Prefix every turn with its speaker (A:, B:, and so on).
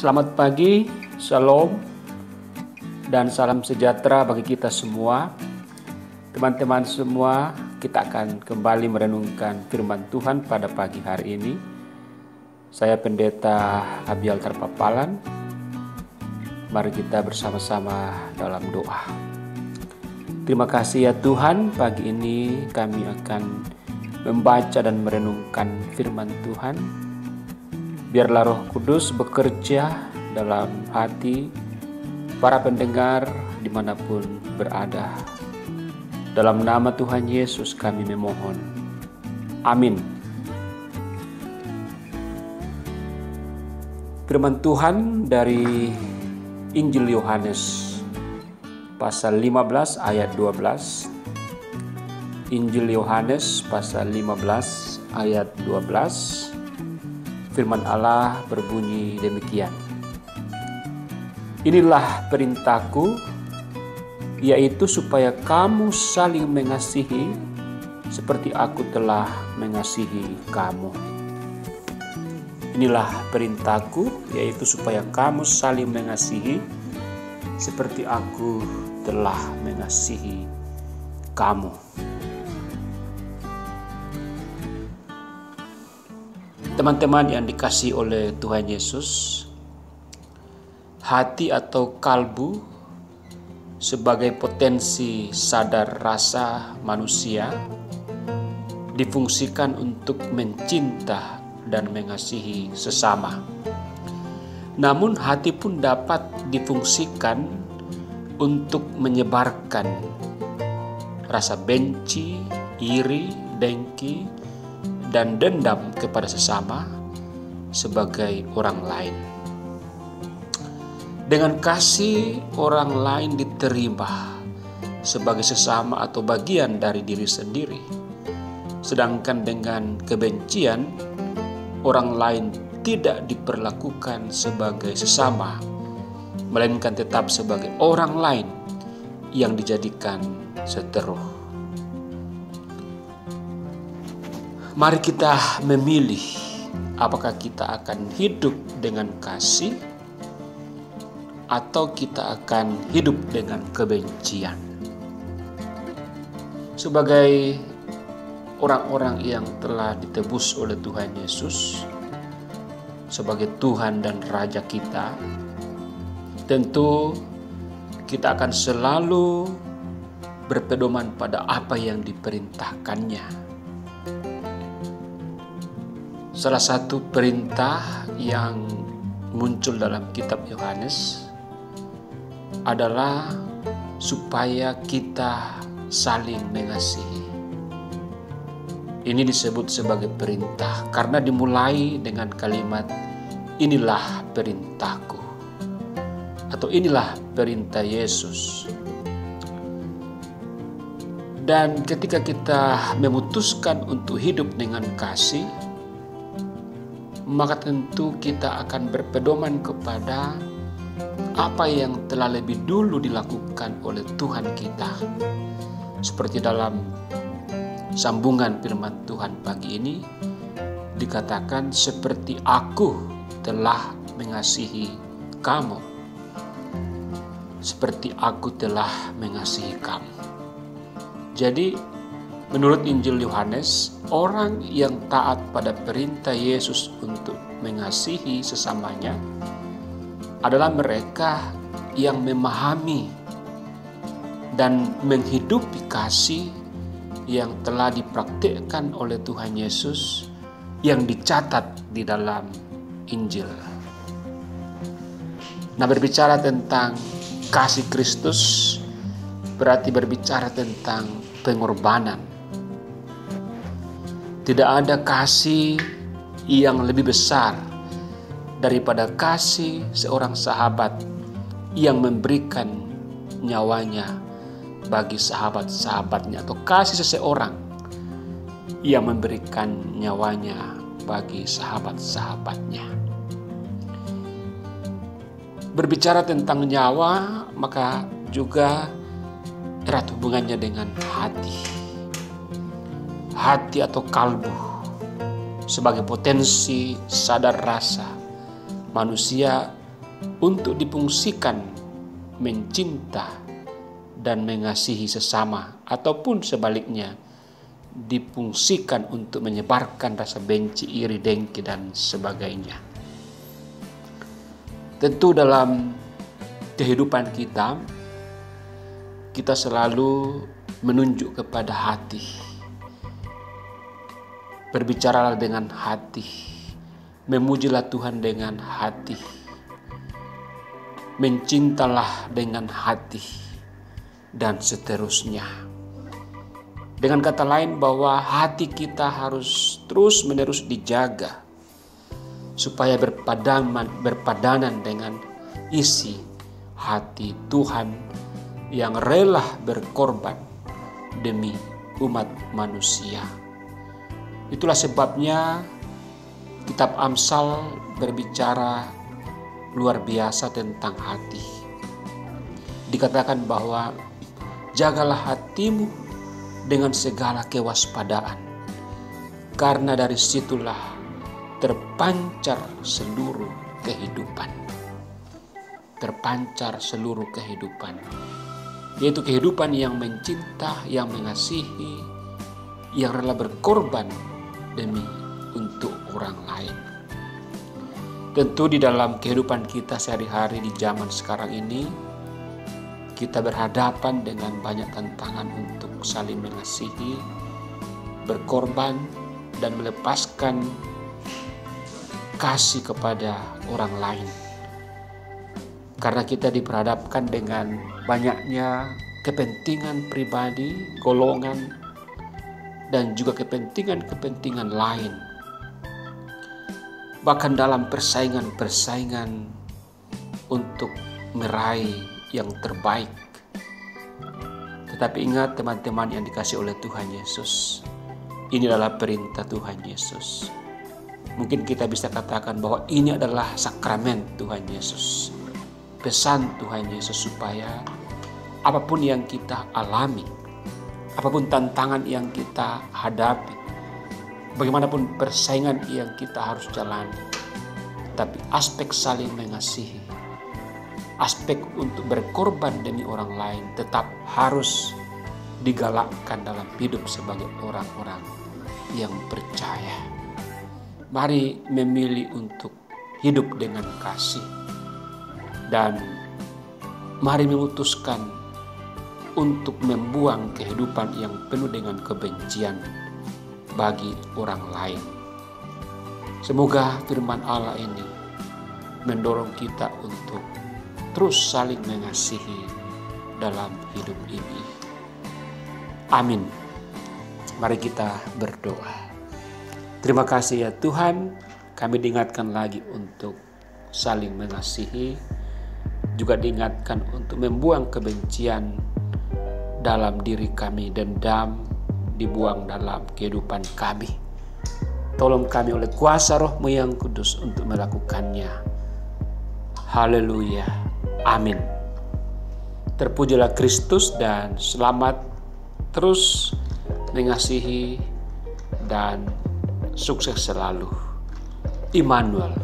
A: Selamat pagi, shalom, dan salam sejahtera bagi kita semua. Teman-teman semua, kita akan kembali merenungkan firman Tuhan pada pagi hari ini. Saya Pendeta Abiel Terpapalan. Mari kita bersama-sama dalam doa. Terima kasih ya Tuhan, pagi ini kami akan membaca dan merenungkan firman Tuhan. Biarlah Roh Kudus bekerja dalam hati para pendengar dimanapun berada. Dalam nama Tuhan Yesus kami memohon. Amin. Firman Tuhan dari Injil Yohanes pasal 15 ayat 12. Injil Yohanes pasal 15 ayat 12. Firman Allah berbunyi demikian. Inilah perintahku, yaitu supaya kamu saling mengasihi seperti aku telah mengasihi kamu. Inilah perintahku, yaitu supaya kamu saling mengasihi seperti aku telah mengasihi kamu. Teman-teman yang dikasihi oleh Tuhan Yesus, hati atau kalbu sebagai potensi sadar rasa manusia difungsikan untuk mencinta dan mengasihi sesama. Namun hati pun dapat difungsikan untuk menyebarkan rasa benci, iri, dengki, dan dendam kepada sesama sebagai orang lain. Dengan kasih, orang lain diterima sebagai sesama atau bagian dari diri sendiri. Sedangkan dengan kebencian, orang lain tidak diperlakukan sebagai sesama, melainkan tetap sebagai orang lain yang dijadikan seteru. Mari kita memilih apakah kita akan hidup dengan kasih atau kita akan hidup dengan kebencian. Sebagai orang-orang yang telah ditebus oleh Tuhan Yesus sebagai Tuhan dan Raja kita, tentu kita akan selalu berpedoman pada apa yang diperintahkannya. Salah satu perintah yang muncul dalam kitab Yohanes adalah supaya kita saling mengasihi. Ini disebut sebagai perintah karena dimulai dengan kalimat inilah perintahku atau inilah perintah Yesus. Dan ketika kita memutuskan untuk hidup dengan kasih, maka tentu kita akan berpedoman kepada apa yang telah lebih dulu dilakukan oleh Tuhan kita. Seperti dalam sambungan firman Tuhan pagi ini dikatakan seperti aku telah mengasihi kamu. Seperti aku telah mengasihi kamu. Jadi menurut Injil Yohanes, orang yang taat pada perintah Yesus untuk mengasihi sesamanya adalah mereka yang memahami dan menghidupi kasih yang telah dipraktikkan oleh Tuhan Yesus yang dicatat di dalam Injil. Nah, berbicara tentang kasih Kristus berarti berbicara tentang pengorbanan. Tidak ada kasih yang lebih besar daripada kasih seorang sahabat yang memberikan nyawanya bagi sahabat-sahabatnya, atau kasih seseorang yang memberikan nyawanya bagi sahabat-sahabatnya. Berbicara tentang nyawa, maka juga erat hubungannya dengan hati. Hati atau kalbu sebagai potensi sadar rasa manusia untuk difungsikan mencinta dan mengasihi sesama, ataupun sebaliknya difungsikan untuk menyebarkan rasa benci, iri, dengki, dan sebagainya. Tentu dalam kehidupan kita selalu menunjuk kepada hati. Berbicaralah dengan hati, memujilah Tuhan dengan hati, mencintalah dengan hati, dan seterusnya. Dengan kata lain, bahwa hati kita harus terus-menerus dijaga supaya berpadanan dengan isi hati Tuhan yang rela berkorban demi umat manusia. Itulah sebabnya kitab Amsal berbicara luar biasa tentang hati. Dikatakan bahwa jagalah hatimu dengan segala kewaspadaan, karena dari situlah terpancar seluruh kehidupan. Terpancar seluruh kehidupan, yaitu kehidupan yang mencinta, yang mengasihi, yang rela berkorban demi untuk orang lain. Tentu di dalam kehidupan kita sehari-hari di zaman sekarang ini, kita berhadapan dengan banyak tantangan untuk saling mengasihi, berkorban, dan melepaskan kasih kepada orang lain. Karena kita diperhadapkan dengan banyaknya kepentingan pribadi, golongan, dan juga kepentingan-kepentingan lain. Bahkan dalam persaingan-persaingan untuk meraih yang terbaik. Tetapi ingat teman-teman yang dikasih oleh Tuhan Yesus, ini adalah perintah Tuhan Yesus. Mungkin kita bisa katakan bahwa ini adalah sakramen Tuhan Yesus. Pesan Tuhan Yesus supaya apapun yang kita alami, apapun tantangan yang kita hadapi, bagaimanapun persaingan yang kita harus jalani, tapi aspek saling mengasihi, aspek untuk berkorban demi orang lain tetap harus digalakkan dalam hidup sebagai orang-orang yang percaya. Mari memilih untuk hidup dengan kasih, dan mari memutuskan untuk membuang kehidupan yang penuh dengan kebencian bagi orang lain. Semoga firman Allah ini mendorong kita untuk terus saling mengasihi dalam hidup ini. Amin. Mari kita berdoa. Terima kasih ya Tuhan, kami diingatkan lagi untuk saling mengasihi, juga diingatkan untuk membuang kebencian dalam diri kami, dendam dibuang dalam kehidupan kami. Tolong kami oleh kuasa Roh-Mu yang kudus untuk melakukannya. Haleluya. Amin. Terpujilah Kristus, dan selamat terus mengasihi dan sukses selalu. Immanuel.